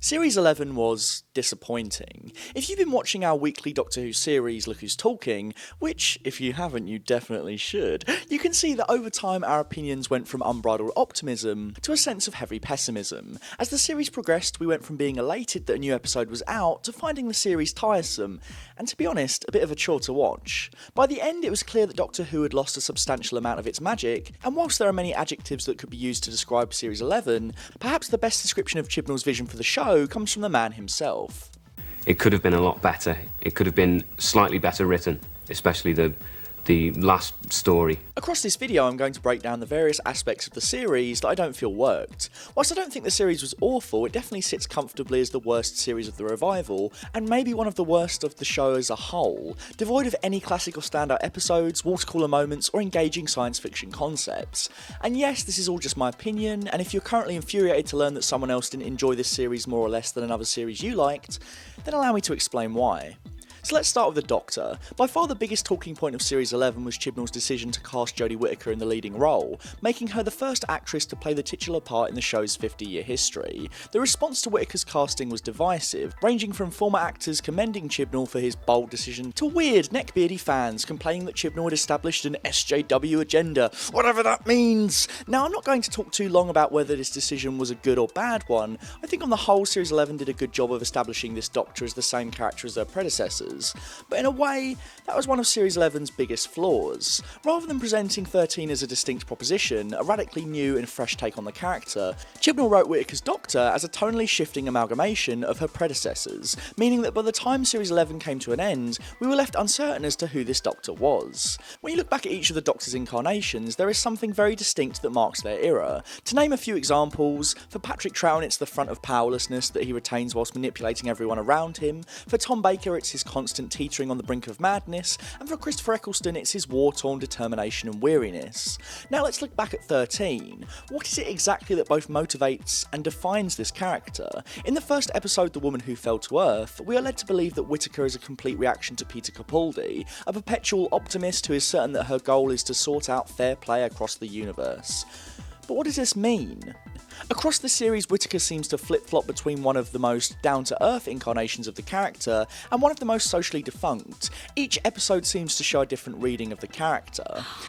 Series 11 was disappointing. If you've been watching our weekly Doctor Who series, Look Who's Talking, which, if you haven't, you definitely should, you can see that over time our opinions went from unbridled optimism to a sense of heavy pessimism. As the series progressed, we went from being elated that a new episode was out to finding the series tiresome, and to be honest, a bit of a chore to watch. By the end, it was clear that Doctor Who had lost a substantial amount of its magic, and whilst there are many adjectives that could be used to describe Series 11, perhaps the best description of Chibnall's vision for the show comes from the man himself. It could have been a lot better. It could have been slightly better written, especially the last story. Across this video I'm going to break down the various aspects of the series that I don't feel worked. Whilst I don't think the series was awful, it definitely sits comfortably as the worst series of the revival, and maybe one of the worst of the show as a whole, devoid of any classic or standout episodes, watercooler moments, or engaging science fiction concepts. And yes, this is all just my opinion, and if you're currently infuriated to learn that someone else didn't enjoy this series more or less than another series you liked, then allow me to explain why. So let's start with the Doctor. By far the biggest talking point of Series 11 was Chibnall's decision to cast Jodie Whittaker in the leading role, making her the first actress to play the titular part in the show's 50-year history. The response to Whittaker's casting was divisive, ranging from former actors commending Chibnall for his bold decision to weird, neckbeardy fans complaining that Chibnall had established an SJW agenda, whatever that means. Now, I'm not going to talk too long about whether this decision was a good or bad one. I think on the whole, Series 11 did a good job of establishing this Doctor as the same character as their predecessors. But in a way, that was one of Series 11's biggest flaws. Rather than presenting 13 as a distinct proposition, a radically new and fresh take on the character, Chibnall wrote Whittaker's Doctor as a tonally shifting amalgamation of her predecessors, meaning that by the time Series 11 came to an end, we were left uncertain as to who this Doctor was. When you look back at each of the Doctor's incarnations, there is something very distinct that marks their era. To name a few examples, for Patrick Troughton it's the front of powerlessness that he retains whilst manipulating everyone around him, for Tom Baker it's his constant teetering on the brink of madness, and for Christopher Eccleston it's his war-torn determination and weariness. Now let's look back at 13. What is it exactly that both motivates and defines this character? In the first episode, The Woman Who Fell to Earth, we are led to believe that Whittaker is a complete reaction to Peter Capaldi, a perpetual optimist who is certain that her goal is to sort out fair play across the universe. But what does this mean? Across the series, Whittaker seems to flip-flop between one of the most down-to-earth incarnations of the character and one of the most socially defunct. Each episode seems to show a different reading of the character.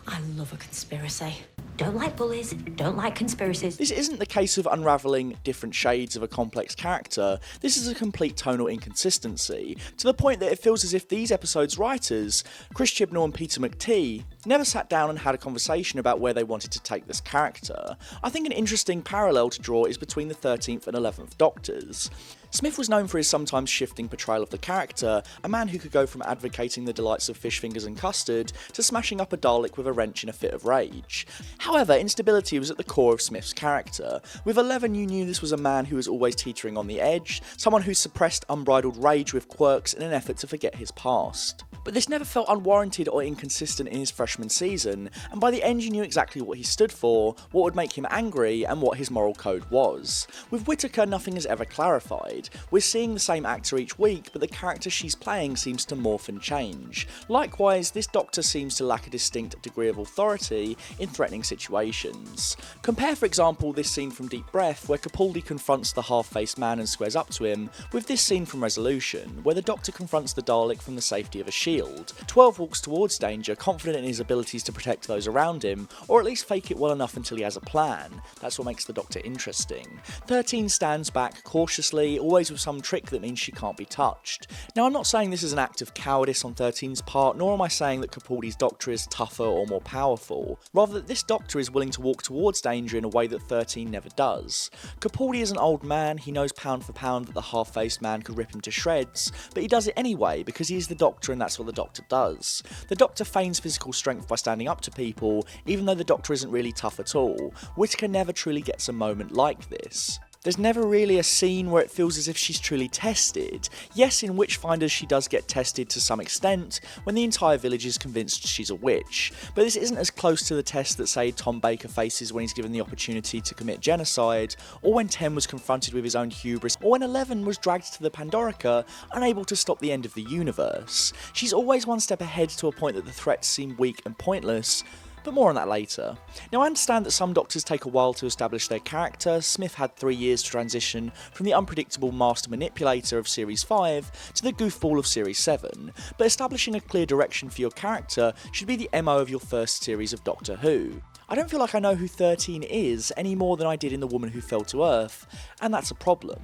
I love a conspiracy. Don't like bullies, don't like conspiracies. This isn't the case of unravelling different shades of a complex character. This is a complete tonal inconsistency, to the point that it feels as if these episodes' writers, Chris Chibnall and Peter McTee, never sat down and had a conversation about where they wanted to take this character. I think an interesting parallel to draw is between the 13th and 11th Doctors. Smith was known for his sometimes shifting portrayal of the character, a man who could go from advocating the delights of fish fingers and custard to smashing up a Dalek with a wrench in a fit of rage. However, instability was at the core of Smith's character. With 11, you knew this was a man who was always teetering on the edge, someone who suppressed unbridled rage with quirks in an effort to forget his past. But this never felt unwarranted or inconsistent in his freshman season, and by the end you knew exactly what he stood for, what would make him angry, and what his moral code was. With Whittaker, nothing is ever clarified. We're seeing the same actor each week, but the character she's playing seems to morph and change. Likewise, this Doctor seems to lack a distinct degree of authority in threatening situations. Compare, for example, this scene from Deep Breath, where Capaldi confronts the half-faced man and squares up to him, with this scene from Resolution, where the Doctor confronts the Dalek from the safety of a shield. 12 walks towards danger, confident in his abilities to protect those around him, or at least fake it well enough until he has a plan. That's what makes the Doctor interesting. 13 stands back cautiously, always with some trick that means she can't be touched. Now, I'm not saying this is an act of cowardice on 13's part, nor am I saying that Capaldi's Doctor is tougher or more powerful. Rather, that this Doctor is willing to walk towards danger in a way that 13 never does. Capaldi is an old man, he knows pound for pound that the half-faced man could rip him to shreds, but he does it anyway because he is the Doctor and that's what the Doctor does. The Doctor feigns physical strength by standing up to people, even though the Doctor isn't really tough at all. Whittaker never truly gets a moment like this. There's never really a scene where it feels as if she's truly tested. Yes, in Witchfinders she does get tested to some extent, when the entire village is convinced she's a witch, but this isn't as close to the test that, say, Tom Baker faces when he's given the opportunity to commit genocide, or when 10 was confronted with his own hubris, or when 11 was dragged to the Pandorica, unable to stop the end of the universe. She's always one step ahead to a point that the threats seem weak and pointless, But more on that later. Now, I understand that some Doctors take a while to establish their character. Smith had 3 years to transition from the unpredictable master manipulator of Series 5 to the goofball of Series 7, but establishing a clear direction for your character should be the MO of your first series of Doctor Who. I don't feel like I know who 13 is any more than I did in The Woman Who Fell to Earth, and that's a problem.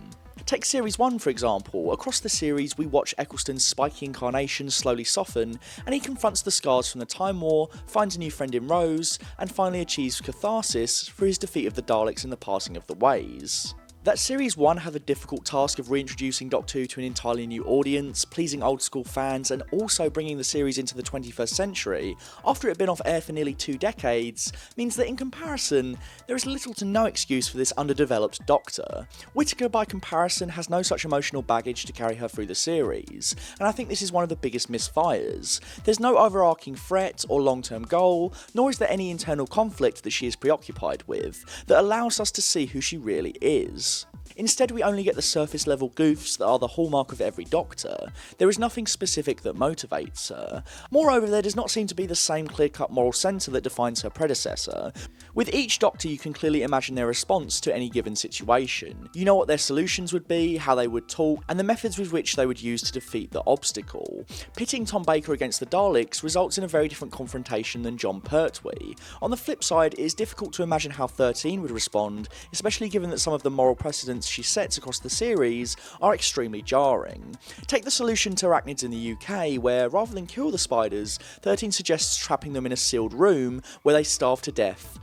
Take Series 1 for example. Across the series we watch Eccleston's spiky incarnation slowly soften, and he confronts the scars from the Time War, finds a new friend in Rose, and finally achieves catharsis for his defeat of the Daleks in the Passing of the Ways. That Series 1 had the difficult task of reintroducing Doctor Who to an entirely new audience, pleasing old school fans, and also bringing the series into the 21st century, after it had been off air for nearly 2 decades, means that in comparison, there is little to no excuse for this underdeveloped Doctor. Whittaker, by comparison, has no such emotional baggage to carry her through the series, and I think this is one of the biggest misfires. There's no overarching threat or long-term goal, nor is there any internal conflict that she is preoccupied with, that allows us to see who she really is. Instead, we only get the surface level goofs that are the hallmark of every Doctor. There is nothing specific that motivates her. Moreover, there does not seem to be the same clear-cut moral centre that defines her predecessor. With each Doctor, you can clearly imagine their response to any given situation. You know what their solutions would be, how they would talk, and the methods with which they would use to defeat the obstacle. Pitting Tom Baker against the Daleks results in a very different confrontation than Jon Pertwee. On the flip side, it is difficult to imagine how 13 would respond, especially given that some of the moral precedents she sets across the series are extremely jarring. Take the solution to arachnids in the UK, where rather than kill the spiders, 13 suggests trapping them in a sealed room where they starve to death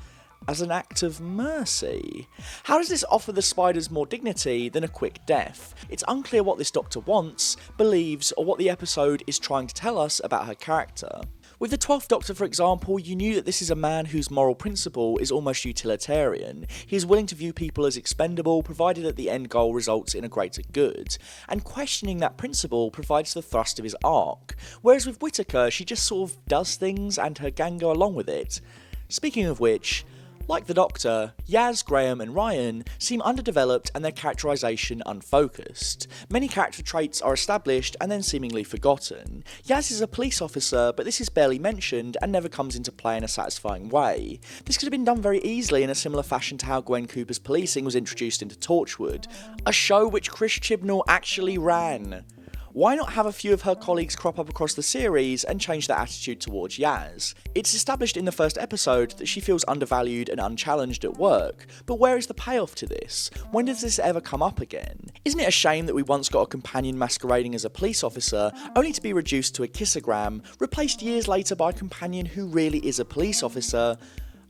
as an act of mercy. How does this offer the spiders more dignity than a quick death? It's unclear what this Doctor wants, believes, or what the episode is trying to tell us about her character. With the 12th Doctor, for example, you knew that this is a man whose moral principle is almost utilitarian. He is willing to view people as expendable, provided that the end goal results in a greater good. And questioning that principle provides the thrust of his arc. Whereas with Whittaker, she just sort of does things and her gang go along with it. Speaking of which, like the Doctor, Yaz, Graham and Ryan seem underdeveloped and their characterisation unfocused. Many character traits are established and then seemingly forgotten. Yaz is a police officer, but this is barely mentioned and never comes into play in a satisfying way. This could have been done very easily in a similar fashion to how Gwen Cooper's policing was introduced into Torchwood, a show which Chris Chibnall actually ran. Why not have a few of her colleagues crop up across the series and change their attitude towards Yaz? It's established in the first episode that she feels undervalued and unchallenged at work, but where is the payoff to this? When does this ever come up again? Isn't it a shame that we once got a companion masquerading as a police officer, only to be reduced to a kissogram, replaced years later by a companion who really is a police officer,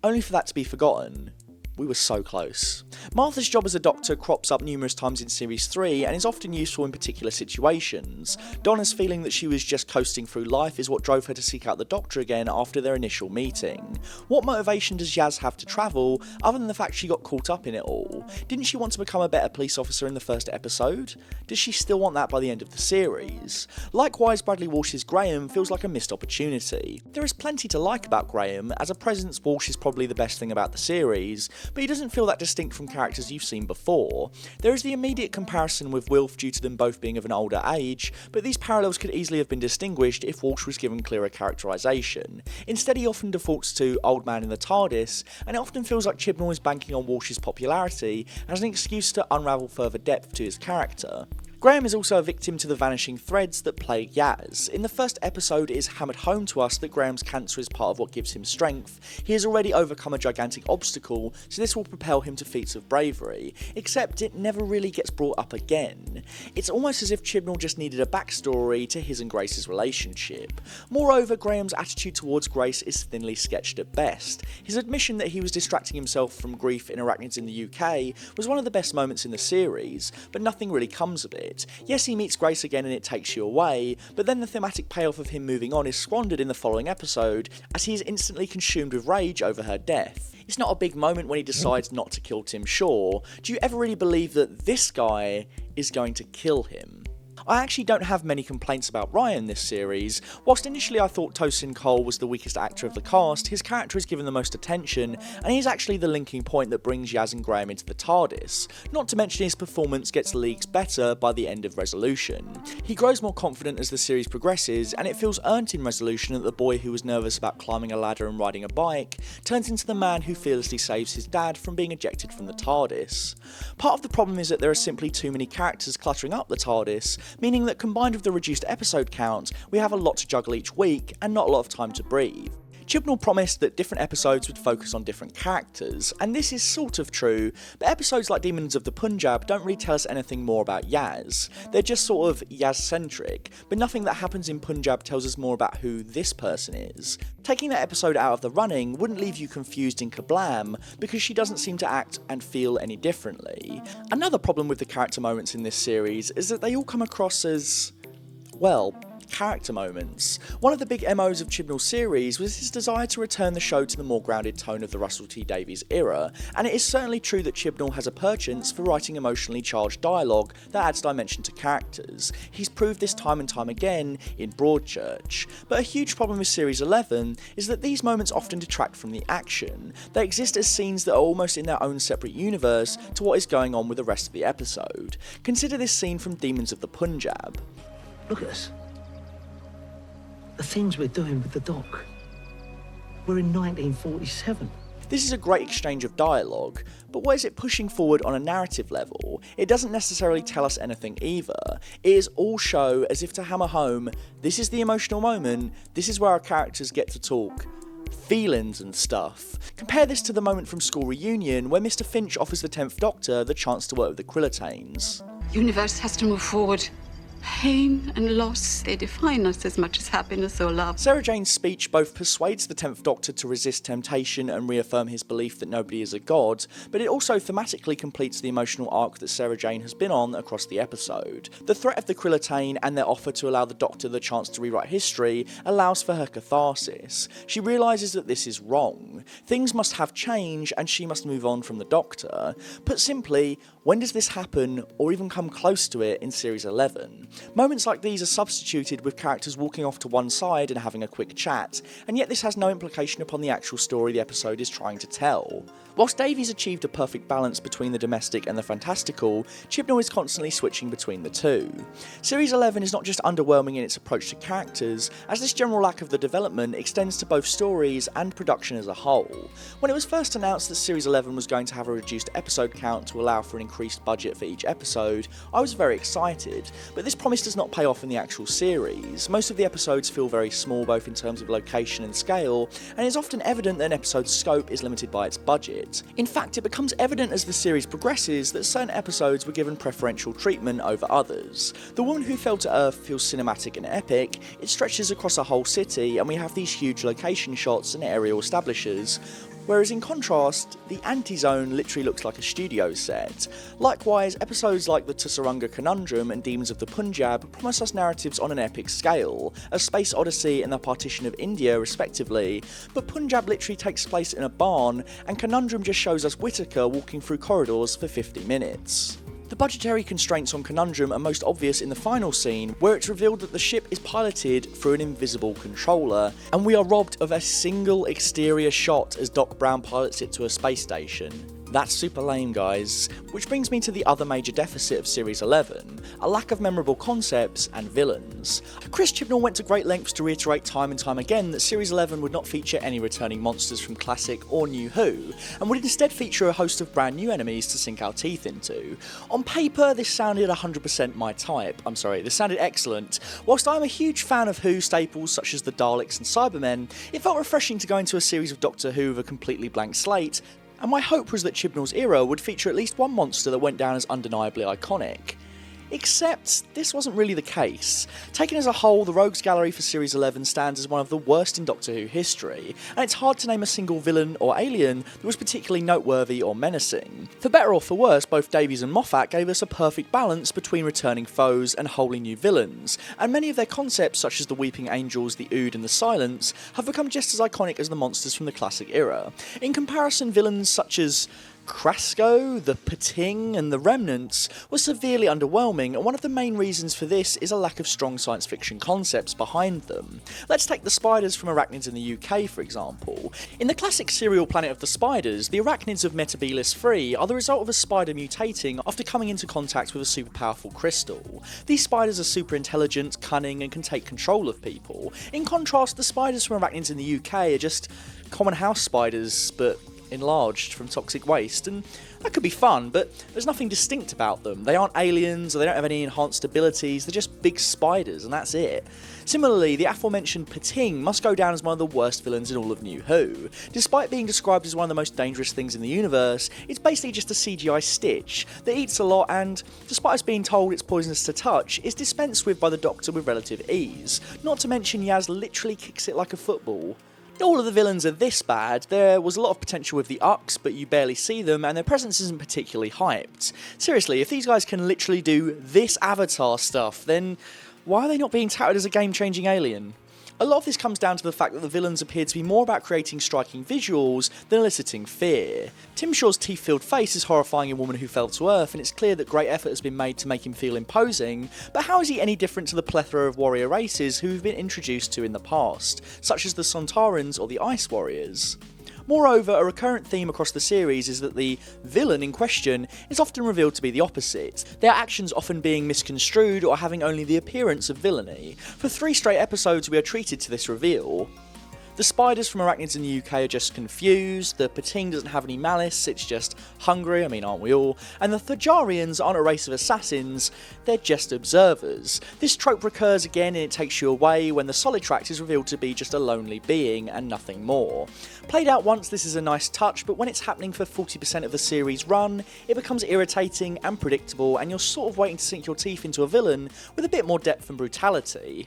only for that to be forgotten? We were so close. Martha's job as a doctor crops up numerous times in Series 3 and is often useful in particular situations. Donna's feeling that she was just coasting through life is what drove her to seek out the Doctor again after their initial meeting. What motivation does Yaz have to travel, other than the fact she got caught up in it all? Didn't she want to become a better police officer in the first episode? Does she still want that by the end of the series? Likewise, Bradley Walsh's Graham feels like a missed opportunity. There is plenty to like about Graham. As a presence, Walsh is probably the best thing about the series, but he doesn't feel that distinct from characters you've seen before. There is the immediate comparison with Wilf due to them both being of an older age, but these parallels could easily have been distinguished if Walsh was given clearer characterisation. Instead, he often defaults to old man in the TARDIS, and it often feels like Chibnall is banking on Walsh's popularity as an excuse to unravel further depth to his character. Graham is also a victim to the vanishing threads that plague Yaz. In the first episode, it is hammered home to us that Graham's cancer is part of what gives him strength. He has already overcome a gigantic obstacle, so this will propel him to feats of bravery, except it never really gets brought up again. It's almost as if Chibnall just needed a backstory to his and Grace's relationship. Moreover, Graham's attitude towards Grace is thinly sketched at best. His admission that he was distracting himself from grief in Arachnids in the UK was one of the best moments in the series, but nothing really comes of it. Yes, he meets Grace again and it takes you away, but then the thematic payoff of him moving on is squandered in the following episode, as he is instantly consumed with rage over her death. It's not a big moment when he decides not to kill Tim Shaw. Do you ever really believe that this guy is going to kill him? I actually don't have many complaints about Ryan this series. Whilst initially I thought Tosin Cole was the weakest actor of the cast, his character is given the most attention, and he is actually the linking point that brings Yaz and Graham into the TARDIS, not to mention his performance gets leagues better by the end of Resolution. He grows more confident as the series progresses, and it feels earned in Resolution that the boy who was nervous about climbing a ladder and riding a bike turns into the man who fearlessly saves his dad from being ejected from the TARDIS. Part of the problem is that there are simply too many characters cluttering up the TARDIS, meaning that combined with the reduced episode count, we have a lot to juggle each week and not a lot of time to breathe. Chibnall promised that different episodes would focus on different characters, and this is sort of true, but episodes like Demons of the Punjab don't really tell us anything more about Yaz. They're just sort of Yaz-centric, but nothing that happens in Punjab tells us more about who this person is. Taking that episode out of the running wouldn't leave you confused in Kablam, because she doesn't seem to act and feel any differently. Another problem with the character moments in this series is that they all come across as, well, character moments. One of the big MOs of Chibnall's series was his desire to return the show to the more grounded tone of the Russell T Davies era, and it is certainly true that Chibnall has a penchant for writing emotionally charged dialogue that adds dimension to characters. He's proved this time and time again in Broadchurch. But a huge problem with Series 11 is that these moments often detract from the action. They exist as scenes that are almost in their own separate universe to what is going on with the rest of the episode. Consider this scene from Demons of the Punjab. Look at us. The things we're doing with the dock. We're in 1947. This is a great exchange of dialogue, but what is it pushing forward on a narrative level? It doesn't necessarily tell us anything either. It is all show as if to hammer home, this is the emotional moment, this is where our characters get to talk feelings and stuff. Compare this to the moment from School Reunion where Mr. Finch offers the 10th Doctor the chance to work with the Krillitanes. Universe has to move forward. Pain and loss, they define us as much as happiness or love. Sarah Jane's speech both persuades the 10th Doctor to resist temptation and reaffirm his belief that nobody is a god, but it also thematically completes the emotional arc that Sarah Jane has been on across the episode. The threat of the Krillitane and their offer to allow the Doctor the chance to rewrite history allows for her catharsis. She realises that this is wrong. Things must have change and she must move on from the Doctor. Put simply, when does this happen, or even come close to it in Series 11? Moments like these are substituted with characters walking off to one side and having a quick chat, and yet this has no implication upon the actual story the episode is trying to tell. Whilst Davies achieved a perfect balance between the domestic and the fantastical, Chibnall is constantly switching between the two. Series 11 is not just underwhelming in its approach to characters, as this general lack of the development extends to both stories and production as a whole. When it was first announced that Series 11 was going to have a reduced episode count to allow for an increased budget for each episode, I was very excited, but this promise does not pay off in the actual series. Most of the episodes feel very small both in terms of location and scale, and it is often evident that an episode's scope is limited by its budget. In fact, it becomes evident as the series progresses that certain episodes were given preferential treatment over others. The Woman Who Fell to Earth feels cinematic and epic, it stretches across a whole city and we have these huge location shots and aerial establishers, whereas in contrast, the Anti-Zone literally looks like a studio set. Likewise, episodes like the Tusarunga Conundrum and Demons of the Punjab promise us narratives on an epic scale, a Space Odyssey and the Partition of India respectively, but Punjab literally takes place in a barn, and Conundrum just shows us Whittaker walking through corridors for 50 minutes. The budgetary constraints on Conundrum are most obvious in the final scene, where it's revealed that the ship is piloted through an invisible controller, and we are robbed of a single exterior shot as Doc Brown pilots it to a space station. That's super lame, guys. Which brings me to the other major deficit of Series 11, a lack of memorable concepts and villains. Chris Chibnall went to great lengths to reiterate time and time again that Series 11 would not feature any returning monsters from Classic or New Who, and would instead feature a host of brand new enemies to sink our teeth into. On paper, this sounded 100% my type. This sounded excellent. Whilst I'm a huge fan of Who staples such as the Daleks and Cybermen, it felt refreshing to go into a series of Doctor Who with a completely blank slate, and my hope was that Chibnall's era would feature at least one monster that went down as undeniably iconic. Except, this wasn't really the case. Taken as a whole, the Rogues Gallery for Series 11 stands as one of the worst in Doctor Who history, and it's hard to name a single villain or alien that was particularly noteworthy or menacing. For better or for worse, both Davies and Moffat gave us a perfect balance between returning foes and wholly new villains, and many of their concepts, such as the Weeping Angels, the Ood and the Silence, have become just as iconic as the monsters from the classic era. In comparison, villains such as Krasko, the Pating and the Remnants were severely underwhelming, and one of the main reasons for this is a lack of strong science fiction concepts behind them. Let's take the spiders from Arachnids in the UK for example. In the classic serial Planet of the Spiders, the arachnids of Metabilis 3 are the result of a spider mutating after coming into contact with a super powerful crystal. These spiders are super intelligent, cunning and can take control of people. In contrast, the spiders from Arachnids in the UK are just common house spiders, but enlarged from toxic waste, and that could be fun, but there's nothing distinct about them. They aren't aliens, or they don't have any enhanced abilities, they're just big spiders, and that's it. Similarly, the aforementioned Pating must go down as one of the worst villains in all of New Who. Despite being described as one of the most dangerous things in the universe, it's basically just a CGI stitch that eats a lot and, despite us being told it's poisonous to touch, is dispensed with by the Doctor with relative ease. Not to mention Yaz literally kicks it like a football. All of the villains are this bad. There was a lot of potential with the Ux, but you barely see them, and their presence isn't particularly hyped. Seriously, if these guys can literally do this Avatar stuff, then why are they not being touted as a game-changing alien? A lot of this comes down to the fact that the villains appear to be more about creating striking visuals than eliciting fear. Tim Shaw's teeth-filled face is horrifying in Woman Who Fell to Earth, and it's clear that great effort has been made to make him feel imposing, but how is he any different to the plethora of warrior races who we've been introduced to in the past, such as the Sontarans or the Ice Warriors? Moreover, a recurrent theme across the series is that the villain in question is often revealed to be the opposite, their actions often being misconstrued or having only the appearance of villainy. For 3 straight episodes we are treated to this reveal. The spiders from Arachnids in the UK are just confused, the Pating doesn't have any malice, it's just hungry, I mean aren't we all, and the Thajarians aren't a race of assassins, they're just observers. This trope recurs again and it takes you away when the Solitract is revealed to be just a lonely being and nothing more. Played out once this is a nice touch, but when it's happening for 40% of the series run, it becomes irritating and predictable and you're sort of waiting to sink your teeth into a villain with a bit more depth and brutality.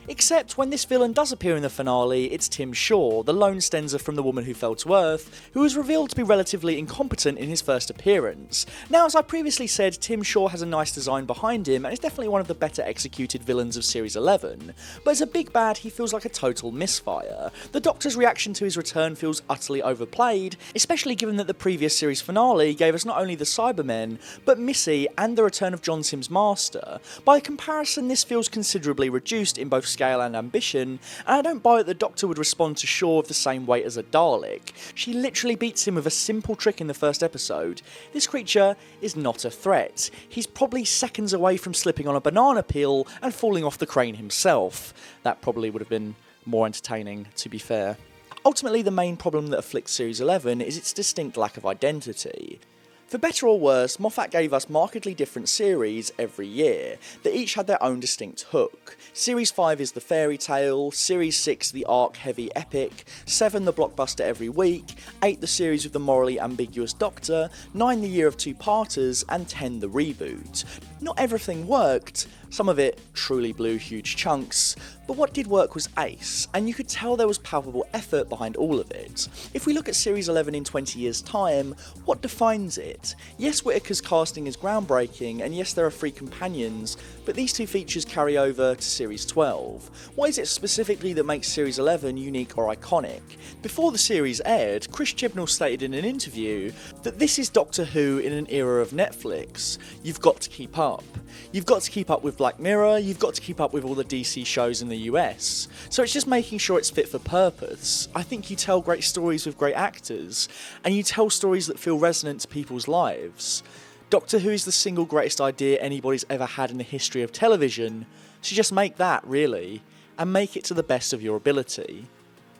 Except when this villain does appear in the finale, it's Tim Shaw, the lone stenzer from The Woman Who Fell to Earth, who is revealed to be relatively incompetent in his first appearance. Now, as I previously said, Tim Shaw has a nice design behind him and is definitely one of the better executed villains of Series 11, but as a big bad he feels like a total misfire. The Doctor's reaction to his return feels utterly overplayed, especially given that the previous series finale gave us not only the Cybermen, but Missy and the return of John Sim's Master. By comparison, this feels considerably reduced in both scale and ambition, and I don't buy that the Doctor would respond to Shaw with the same weight as a Dalek. She literally beats him with a simple trick in the first episode. This creature is not a threat. He's probably seconds away from slipping on a banana peel and falling off the crane himself. That probably would have been more entertaining, to be fair. Ultimately, the main problem that afflicts Series 11 is its distinct lack of identity. For better or worse, Moffat gave us markedly different series every year, that each had their own distinct hook. Series 5 is the fairy tale, Series 6 the arc-heavy epic, 7 the blockbuster every week, 8 the series with the morally ambiguous Doctor, 9 the year of two-parters, and 10 the reboot. Not everything worked, some of it truly blew huge chunks, but what did work was ace, and you could tell there was palpable effort behind all of it. If we look at Series 11 in 20 years' time, what defines it? Yes, Whittaker's casting is groundbreaking, and yes, there are 3 companions, but these 2 features carry over to Series 12. What is it specifically that makes Series 11 unique or iconic? Before the series aired, Chris Chibnall stated in an interview that this is Doctor Who in an era of Netflix. You've got to keep up. You've got to keep up with Black Mirror, you've got to keep up with all the DC shows in the US. So it's just making sure it's fit for purpose. I think you tell great stories with great actors, and you tell stories that feel resonant to people's lives. Doctor Who is the single greatest idea anybody's ever had in the history of television, so just make that, really, and make it to the best of your ability.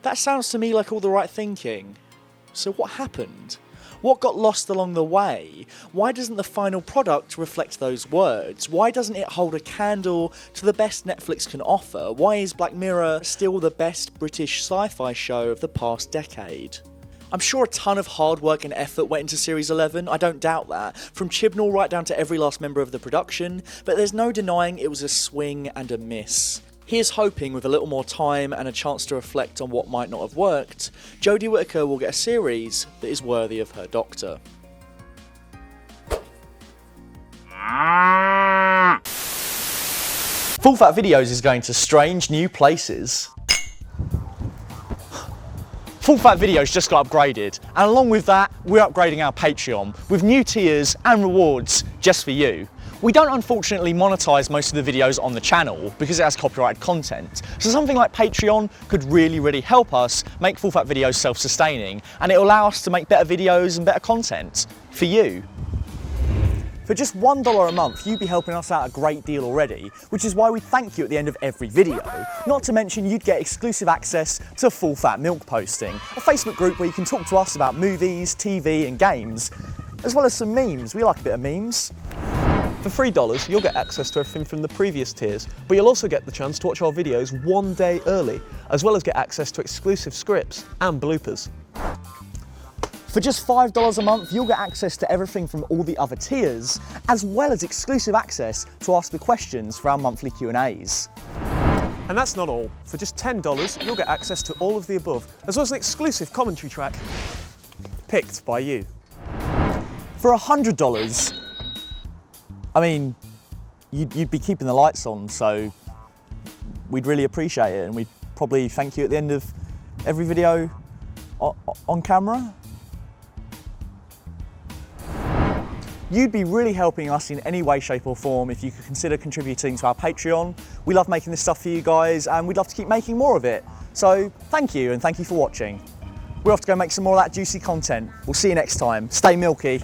That sounds to me like all the right thinking. So what happened? What got lost along the way? Why doesn't the final product reflect those words? Why doesn't it hold a candle to the best Netflix can offer? Why is Black Mirror still the best British sci-fi show of the past decade? I'm sure a ton of hard work and effort went into Series 11, I don't doubt that, from Chibnall right down to every last member of the production, but there's no denying it was a swing and a miss. Here's hoping, with a little more time and a chance to reflect on what might not have worked, Jodie Whittaker will get a series that is worthy of her Doctor. Full Fat Videos is going to strange new places. Full Fat Videos just got upgraded, and along with that, we're upgrading our Patreon with new tiers and rewards just for you. We don't unfortunately monetize most of the videos on the channel because it has copyrighted content, so something like Patreon could really help us make Full Fat Videos self-sustaining, and it'll allow us to make better videos and better content for you. For just $1 a month, you'd be helping us out a great deal already, which is why we thank you at the end of every video. Not to mention you'd get exclusive access to Full Fat Milk Posting, a Facebook group where you can talk to us about movies, TV and games, as well as some memes. We like a bit of memes. For $3, you'll get access to everything from the previous tiers, but you'll also get the chance to watch our videos one day early, as well as get access to exclusive scripts and bloopers. For just $5 a month, you'll get access to everything from all the other tiers, as well as exclusive access to ask the questions for our monthly Q&As. And that's not all. For just $10, you'll get access to all of the above, as well as an exclusive commentary track picked by you. For $100, I mean, you'd be keeping the lights on, so we'd really appreciate it, and we'd probably thank you at the end of every video on camera. You'd be really helping us in any way, shape or form if you could consider contributing to our Patreon. We love making this stuff for you guys, and we'd love to keep making more of it. So thank you, and thank you for watching. We're off to go make some more of that juicy content. We'll see you next time. Stay milky.